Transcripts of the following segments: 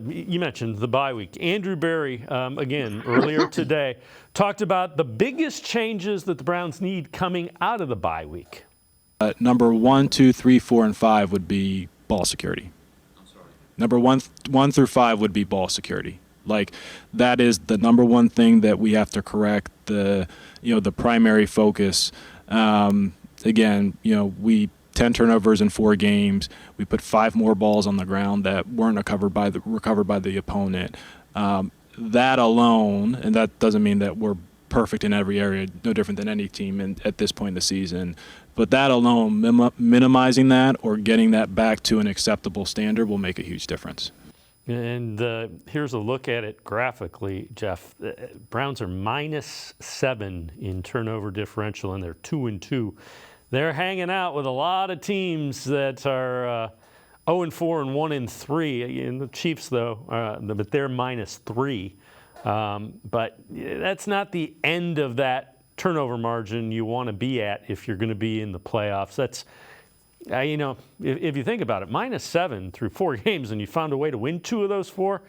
You mentioned the bye week. Andrew Berry, again, earlier today, talked about the biggest changes that the Browns need coming out of the bye week. Number 1, 2, 3, 4, and 5 would be ball security. Number one through 5 would be ball security. Like, that is the number one thing that we have to correct. The primary focus. Again, we 10 turnovers in 4 games. We put 5 more balls on the ground that weren't recovered by the opponent. That alone, and that doesn't mean that we're perfect in every area, no different than any team at this point in the season. But that alone, minimizing that or getting that back to an acceptable standard will make a huge difference. And here's a look at it graphically, Jeff. Browns are -7 in turnover differential, and they're 2-2. They're hanging out with a lot of teams that are 0-4 and 1-3. And the Chiefs, though, but they're -3. But that's not the end of that turnover margin you want to be at if you're going to be in the playoffs. That's, if you think about it, -7 through 4 games and you found a way to win 2 of those 4,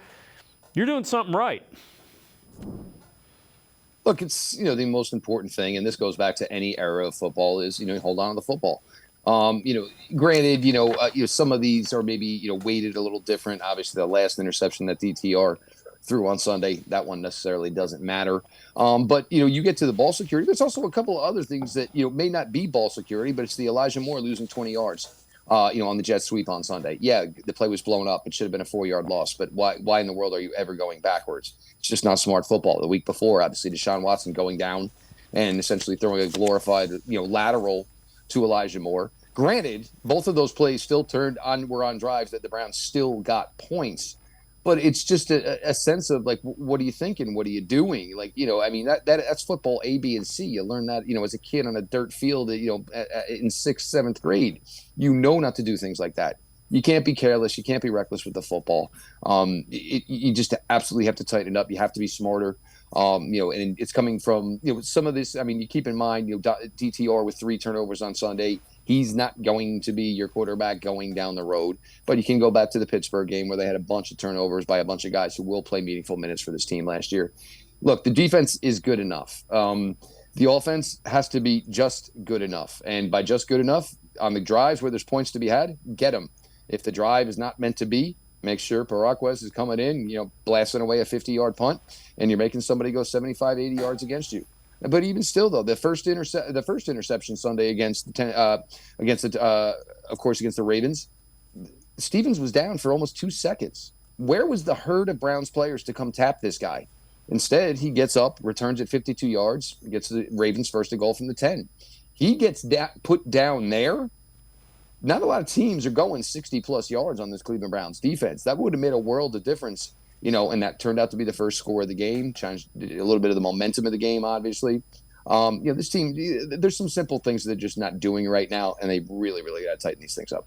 you're doing something right. Look, it's, the most important thing, and this goes back to any era of football, is, hold on to the football. Granted, some of these are maybe, weighted a little different. Obviously, the last interception that DTR threw on Sunday, that one necessarily doesn't matter. But, you get to the ball security. There's also a couple of other things that, may not be ball security, but it's the Elijah Moore losing 20 yards, on the jet sweep on Sunday. Yeah, the play was blown up. It should have been a 4-yard loss. But why in the world are you ever going backwards? It's just not smart football. The week before, obviously, Deshaun Watson going down and essentially throwing a glorified, lateral to Elijah Moore. Granted, both of those plays still were on drives that the Browns still got points. But it's just a sense of, like, what are you thinking? What are you doing? Like, that's football A, B, and C. You learn that, as a kid on a dirt field, in 6th, 7th grade. Not to do things like that. You can't be careless. You can't be reckless with the football. You just absolutely have to tighten it up. You have to be smarter. And it's coming from, some of this. I mean, you keep in mind, DTR with 3 turnovers on Sunday. He's not going to be your quarterback going down the road. But you can go back to the Pittsburgh game where they had a bunch of turnovers by a bunch of guys who will play meaningful minutes for this team last year. Look, the defense is good enough. The offense has to be just good enough. And by just good enough, on the drives where there's points to be had, get them. If the drive is not meant to be, make sure Paraquez is coming in, blasting away a 50-yard punt, and you're making somebody go 75, 80 yards against you. But even still, though, the first interception Sunday against the Ravens, Stevens was down for almost 2 seconds. Where was the herd of Browns players to come tap this guy? Instead, he gets up, returns at 52 yards, gets the Ravens first and goal from the 10. He gets put down there. Not a lot of teams are going 60-plus yards on this Cleveland Browns defense. That would have made a world of difference. And that turned out to be the first score of the game, changed a little bit of the momentum of the game, obviously. This team, there's some simple things that they're just not doing right now, and they really, really got to tighten these things up.